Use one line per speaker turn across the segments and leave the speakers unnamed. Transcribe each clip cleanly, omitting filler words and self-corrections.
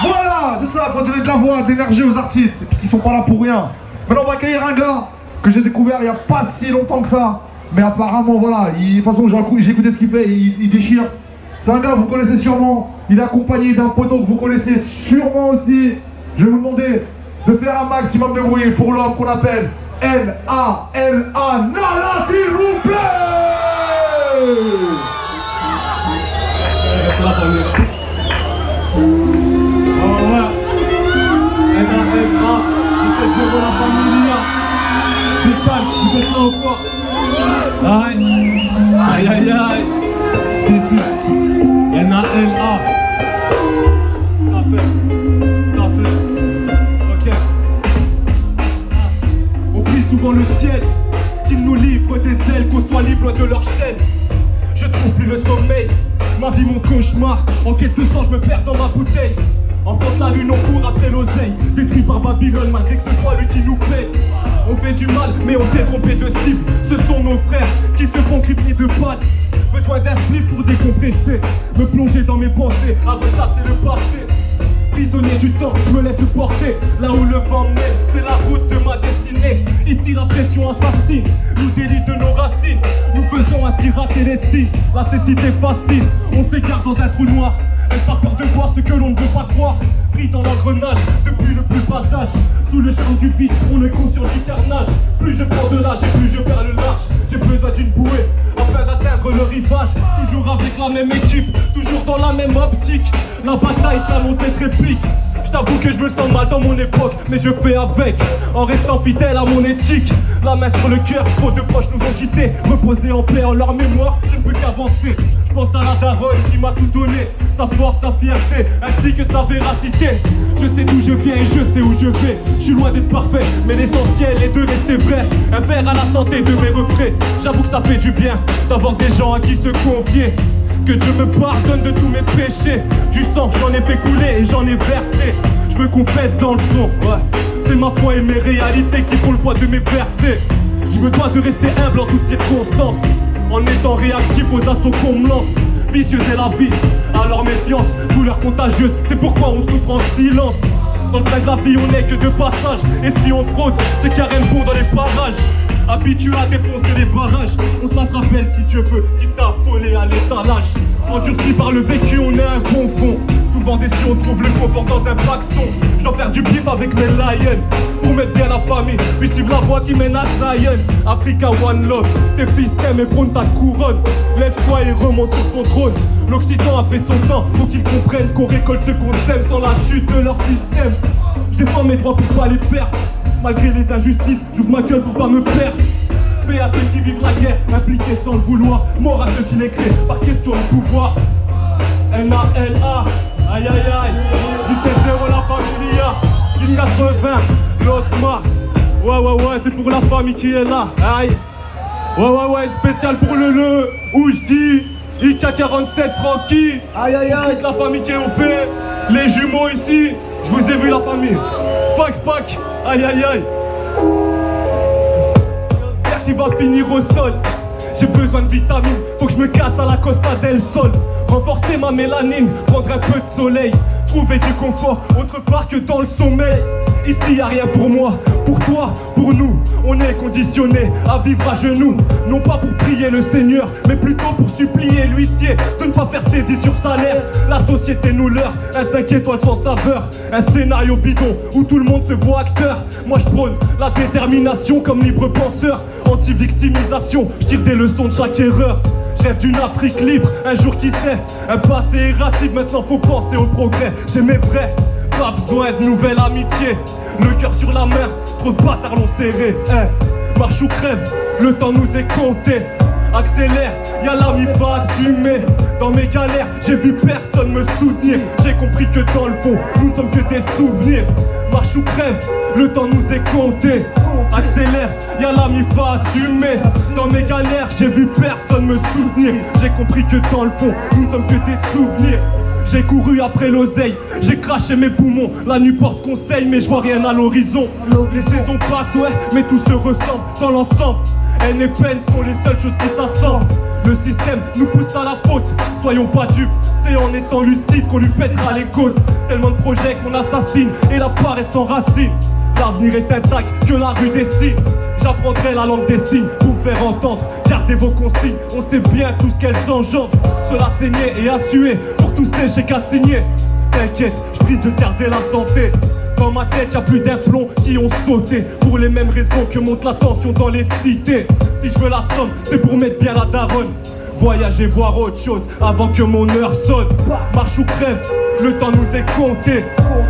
Voilà, c'est ça, faut donner de la voix, de l'énergie aux artistes, parce qu'ils sont pas là pour rien. Maintenant on va accueillir un gars que j'ai découvert il y a pas si longtemps que ça. Mais apparemment voilà, de toute façon j'ai écouté ce qu'il fait, il déchire. C'est un gars que vous connaissez sûrement, il est accompagné d'un poteau que vous connaissez sûrement aussi. Je vais vous demander de faire un maximum de bruit pour l'homme qu'on appelle N-A-L-A, Nala, s'il vous plaît.
La familia, putain, vous êtes là ou quoi? Aïe, aïe, aïe, aïe. Si, N-A-L-A. Ça fait, ok. On prie souvent le ciel, qu'il nous livre des ailes, qu'on soit libre de leur chaîne. Je trouve plus le sommeil, ma vie mon cauchemar. En quête de sang, je me perds dans ma bouteille. Enfante la lune, on court après l'oseille, détruit par Babylone malgré que ce soit lui qui nous paie. On fait du mal, mais on s'est trompé de cible. Ce sont nos frères qui se font criblier de balles. Besoin d'un slip pour décompresser, me plonger dans mes pensées, à ressasser le passé. Prisonnier du temps, je me laisse porter. Là où le vent mène, c'est la route de ma destinée. Ici la pression assassine, nous délite de nos racines. Nous faisons ainsi rater les signes. La cécité facile, on s'écarte dans un trou noir. Est-ce pas peur de voir ce que l'on ne veut pas croire? Pris dans l'engrenage depuis le plus bas âge. Sous le charme du vice, on est conscient du carnage. Plus je prends de l'âge et plus je perds le large. J'ai besoin d'une bouée afin d'atteindre le rivage. Toujours avec la même équipe, toujours dans la même optique. La bataille s'annonce et trépique. J'avoue que je me sens mal dans mon époque, mais je fais avec, en restant fidèle à mon éthique. La main sur le cœur, trop de proches nous ont quittés. Reposés en paix en leur mémoire, je ne peux qu'avancer. Je pense à la daronne qui m'a tout donné, sa force, sa fierté, ainsi que sa véracité. Je sais d'où je viens et je sais où je vais. Je suis loin d'être parfait, mais l'essentiel est de rester vrai. Un verre à la santé de mes refrains. J'avoue que ça fait du bien d'avoir des gens à qui se confier. Que Dieu me pardonne de tous mes péchés. Du sang j'en ai fait couler et j'en ai versé. Je me confesse dans le son, ouais. C'est ma foi et mes réalités qui font le poids de mes versets. Je me dois de rester humble en toutes circonstances, en étant réactif aux assauts qu'on me lance. Vicieuse est la vie, alors méfiance, douleur contagieuse, c'est pourquoi on souffre en silence. Dans le train de la vie on n'est que de passage, et si on fraude, c'est qu'il y a rien de bon dans les parages. Habitué à défoncer les barrages, on s'en rappelle si Dieu veut, qui t'a affolé à l'étalage. Endurci par le vécu, on est un bon fond. Souvent déçu, on trouve le confort dans un paxon. Je dois faire du bif avec mes lions pour mettre bien la famille, puis suivre la voie qui mène à Zion. Africa One Love, tes fils t'aiment et prônent ta couronne. Lève-toi et remonte sur ton trône. L'Occident a fait son temps, faut qu'ils comprennent qu'on récolte ce qu'on sème sans la chute de leur système. Je défends mes droits pour pas les perdre. Malgré les injustices, j'ouvre ma gueule pour pas me perdre. Paix à ceux qui vivent la guerre, impliqués sans le vouloir. Mort à ceux qui les créent, par question de pouvoir. N-A-L-A, aïe aïe aïe. 17-0 la familia, 10-80, l'Osma. Ouais, c'est pour la famille qui est là, aïe. Ouais, spécial pour le où je dis IK47 tranquille. Aïe aïe aïe, la famille qui est OP. Les jumeaux ici, je vous ai vu la famille. Fuck, aïe aïe aïe. Qui va finir au sol. J'ai besoin de vitamines, faut que je me casse à la Costa del Sol. Renforcer ma mélanine, prendre un peu de soleil. Trouver du confort autre part que dans le sommeil. Ici y'a rien pour moi, pour toi, pour nous. On est conditionnés à vivre à genoux. Non pas pour prier le Seigneur, mais plutôt pour supplier l'huissier de ne pas faire saisie sur salaire. La société nous leurre, un 5 étoiles sans saveur. Un scénario bidon où tout le monde se voit acteur. Moi je prône la détermination comme libre penseur. Anti-victimisation, je tire des leçons de chaque erreur. Je rêve d'une Afrique libre, un jour qui sait. Un passé irascible, maintenant faut penser au progrès. J'ai mes vrais, pas besoin de nouvelle amitié. Le cœur sur la main, trop de bâtards l'ont serré. Marche ou crève, le temps nous est compté. Accélère, y'a l'ami va assumer. Dans mes galères, j'ai vu personne me soutenir. J'ai compris que dans le fond, nous ne sommes que des souvenirs. Marche ou crève, le temps nous est compté. Accélère, y'a l'ami va assumer. Dans mes galères, j'ai vu personne me soutenir. J'ai compris que dans le fond, nous ne sommes que des souvenirs. J'ai couru après l'oseille, j'ai craché mes poumons. La nuit porte conseil, mais je vois rien à l'horizon. Les saisons passent, ouais, mais tout se ressemble dans l'ensemble. Haine et peine sont les seules choses qui s'assemblent. Le système nous pousse à la faute, soyons pas dupes, c'est en étant lucide qu'on lui pètera les côtes. Tellement de projets qu'on assassine et la paresse s'enracine. L'avenir est intact, que la rue dessine. J'apprendrai la langue des signes pour me faire entendre. Gardez vos consignes, on sait bien tout ce qu'elles engendrent. Cela saignait et a sué, pour tous ces chèques à signer. T'inquiète, je prie de garder la santé. Dans ma tête, y'a plus d'un plomb qui ont sauté. Pour les mêmes raisons que monte la tension dans les cités. Si je veux la somme, c'est pour mettre bien la daronne. Voyager, voir autre chose avant que mon heure sonne. Marche ou crève, le temps nous est compté.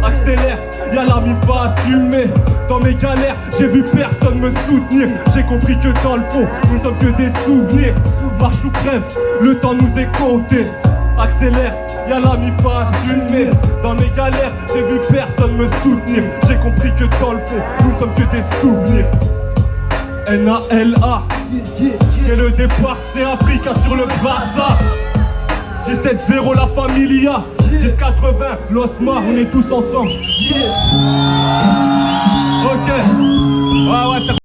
Accélère, y'a la mi-fa assumée. Dans mes galères, j'ai vu personne me soutenir. J'ai compris que dans le fond, nous sommes que des souvenirs. Marche ou crève, le temps nous est compté. Accélère, y'a la mi-fa assumée. Dans mes galères, j'ai vu personne me soutenir. J'ai compris que dans le fond, nous sommes que des souvenirs. N-A-L-A. Et le départ, c'est Africa sur le bazar. 17-0 la familia. 10-80 l'Osmar, on est tous ensemble.